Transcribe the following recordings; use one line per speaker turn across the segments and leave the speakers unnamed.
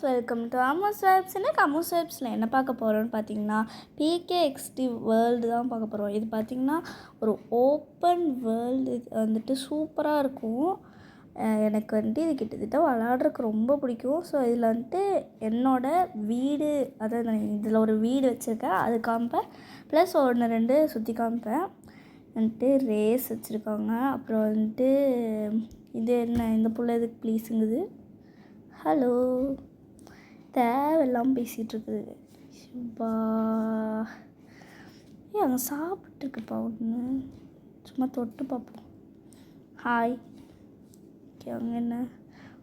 Welcome to Ammu's vibes. இன்னைக்கு அம்மூஸ் வைப்ஸில் என்ன பார்க்க போகிறோன்னு பார்த்தீங்கன்னா PKXD வேர்ல்டு தான் பார்க்க போகிறோம். இது பார்த்திங்கன்னா ஒரு ஓப்பன் வேர்ல்டு. இது வந்துட்டு சூப்பராக இருக்கும். எனக்கு வந்துட்டு இது கிட்டத்தட்ட விளாட்றதுக்கு ரொம்ப பிடிக்கும். ஸோ இதில் வந்துட்டு என்னோடய வீடு, அதாவது நான் இதில் ஒரு வீடு வச்சுருக்கேன், அது காமிப்பேன். ப்ளஸ் 1-2 சுற்றி காமிப்பேன். வந்துட்டு ரேஸ் வச்சுருக்காங்க. அப்புறம் வந்துட்டு இது என்ன, இந்த புள்ள எதுக்கு ப்ளீஸுங்குது, ஹலோ, தேவையெல்லாம் பேசிகிட்ருக்குது. பா அங்கே சாப்பிட்டுருக்குப்பா ஒன்று, சும்மா தொட்டு பார்ப்போம். ஹாய். ஓகே, அங்கே என்ன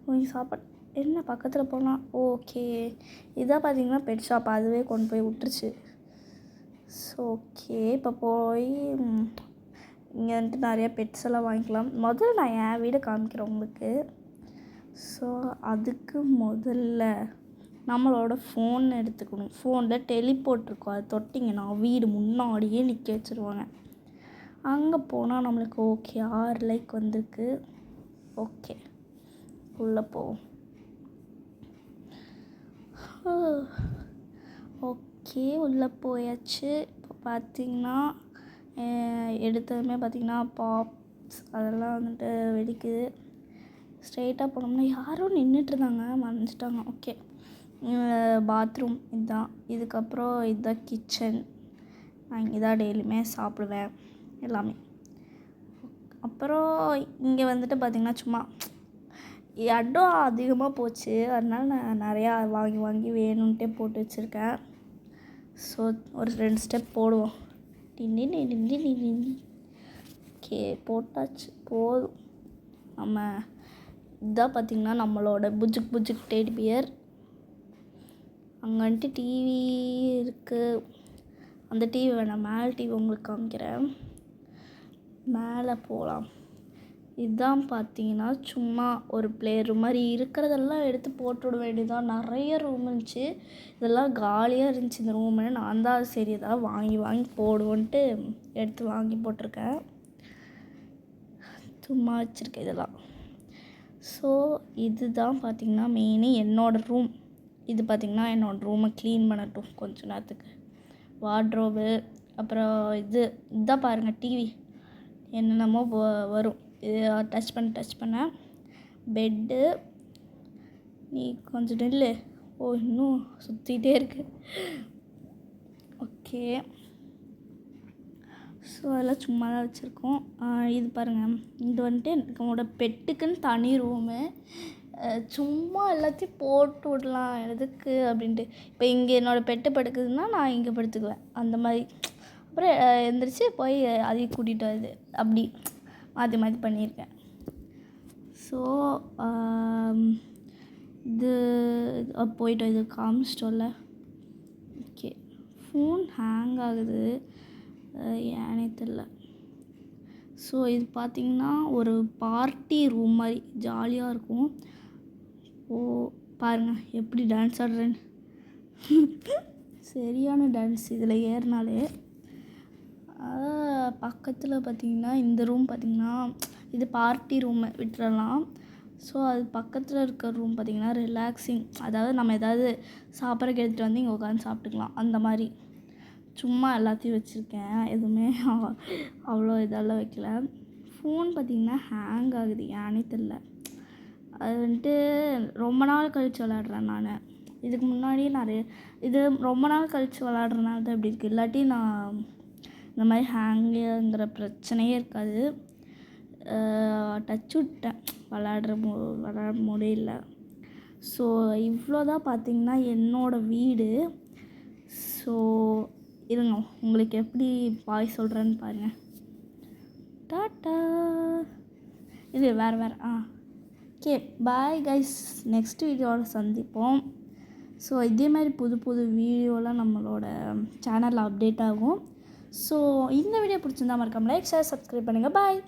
உங்களுக்கு சாப்பாடு என்ன பக்கத்தில் போனால் ஓகே. இதாக பார்த்தீங்கன்னா பெட் ஷாப், அதுவே கொண்டு போய் விட்டுருச்சு. ஸோ ஓகே, இப்போ போய் இங்கே வந்துட்டு நிறையா பெட்ஸ் எல்லாம் வாங்கிக்கலாம். முதல்ல நான் என் வீடை காமிக்கிறேன் உங்களுக்கு. ஸோ அதுக்கு முதல்ல நம்மளோட ஃபோன் எடுத்துக்கணும். ஃபோனில் டெலிபோர்ட் இருக்கும், அது தொட்டிங்கன்னா வீடு முன்னாடியே நிற்க வச்சுருவாங்க. அங்கே போனால் நம்மளுக்கு ஓகே 6 லைக் வந்திருக்கு. ஓகே, உள்ளே போவோம். ஓகே, உள்ளே போயாச்சு. இப்போ பார்த்திங்கன்னா எடுத்ததுமே பார்த்திங்கன்னா பாப்ஸ் அதெல்லாம் வந்துட்டு வெடிக்குது. ஸ்ட்ரெயிட்டாக போனோம்னா யாரோ நின்றுட்டுருந்தாங்க, மறைஞ்சிட்டாங்க. ஓகே, பாத்ரூம் இதுதான். இதுக்கப்புறம் இதுதான் கிச்சன். நான் இங்கே தான் டெய்லியுமே சாப்பிடுவேன் எல்லாமே. அப்புறம் இங்கே வந்துட்டு பார்த்திங்கன்னா சும்மா இடம் அதிகமாக போச்சு, அதனால நான் நிறையா வாங்கி வேணும்ன்ட்டே போட்டு வச்சுருக்கேன். ஸோ ஒரு 2 ஸ்டெப் போடுவோம். ஓகே, போட்டாச்சு, போதும். நம்ம இதான் பார்த்திங்கன்னா நம்மளோட புஜுக் டெடி பியர். அங்கே வந்துட்டு டிவி இருக்குது. அந்த டிவி வேணாம், மேலே டிவி உங்களுக்கு காமிக்கிறேன். மேலே போகலாம். இதுதான் பார்த்திங்கன்னா சும்மா ஒரு பிளே ரூம் மாதிரி இருக்கிறதெல்லாம் எடுத்து போட்டுவிட வேண்டியதான். நிறைய ரூம் இருந்துச்சு, இதெல்லாம் காலியாக இருந்துச்சு இந்த ரூமு. நான் தான் சரி ஏதாவது வாங்கி போடுவோன்ட்டு எடுத்து வாங்கி போட்டிருக்கேன். சும்மா வச்சுருக்கேன் இதெல்லாம். ஸோ இதுதான் பார்த்திங்கன்னா மெயினு என்னோடய ரூம். இது பார்த்திங்கன்னா என்னோடய ரூமை க்ளீன் பண்ணட்டும் கொஞ்ச நேரத்துக்கு. வார்ட்ரோபு, அப்புறம் இதுதான் பாருங்கள் டிவி, என்னென்னமோ வரும். இது டச் பண்ண பெட்டு. நீ கொஞ்சம் நில்லு. ஓ, இன்னும் சுற்றிகிட்டே இருக்குது. ஓகே, ஸோ அதெல்லாம் சும்மா தான் வச்சுருக்கோம். இது பாருங்கள், இது வந்துட்டு என்னோட பெட்டுக்குன்னு தனி ரூமு. சும்மா எல்லாத்தையும் போட்டு விடலாம் எதுக்கு அப்படின்ட்டு. இப்போ இங்கே என்னோடய பெட்டு படுக்குதுன்னா நான் இங்கே படுத்துக்குவேன், அந்த மாதிரி. அப்புறம் எழுந்திரிச்சு போய் அதையும் கூட்டிகிட்டு வருது, அப்படி மாற்றி பண்ணியிருக்கேன். ஸோ இது போயிட்டு இது காமிச்சிட்டோம்ல. ஓகே, ஃபோன் ஹேங் ஆகுது, ஏனே தெரில. ஸோ இது பார்த்திங்கன்னா ஒரு பார்ட்டி ரூம் மாதிரி ஜாலியாக இருக்கும். ஓ பாருங்கள் எப்படி டான்ஸ் ஆடுறேன்னு, சரியான டான்ஸ் இதில் ஏறினாலே. பக்கத்தில் பார்த்திங்கன்னா இந்த ரூம் பார்த்திங்கன்னா இது பார்ட்டி ரூமை விட்டுறலாம். ஸோ அது பக்கத்தில் இருக்கிற ரூம் பார்த்திங்கன்னா ரிலாக்ஸிங், அதாவது நம்ம ஏதாவது சாப்பிட்றதுக்கு எடுத்துகிட்டு வந்து இங்கே உட்காந்து சாப்பிட்டுக்கலாம், அந்த மாதிரி. சும்மா எல்லாத்தையும் வச்சுருக்கேன், எதுவுமே அவ்வளோ இதெல்லாம் வைக்கல. ஃபோன் பார்த்திங்கன்னா ஹேங் ஆகுது, ஏனே தெரில. அது வந்துட்டு ரொம்ப நாள் கழித்து விளாட்றேன் நான். இதுக்கு முன்னாடியே இது ரொம்ப நாள் கழித்து விளாட்றதுனால தான் இப்படி இருக்குது. இல்லாட்டி நான் இந்த மாதிரி ஹேங்குங்கிற பிரச்சனையே இருக்காது. டச் விட்டேன், விளாட முடியல. ஸோ இவ்வளோ தான் பார்த்திங்கன்னா என்னோடய வீடு. ஸோ இருங்க, உங்களுக்கு எப்படி பாய் சொல்கிறேன்னு பாருங்கள். டாட்டா. இது வேறு ஓகே, பாய் கைஸ். நெக்ஸ்ட் வீடியோவில் சந்திப்போம். ஸோ இதே மாதிரி புது வீடியோலாம் நம்மளோட சேனலில் அப்டேட் ஆகும். ஸோ இந்த வீடியோ பிடிச்சிருந்தா மறக்காம லைக், ஷேர், சப்ஸ்கிரைப் பண்ணுங்கள். பாய்.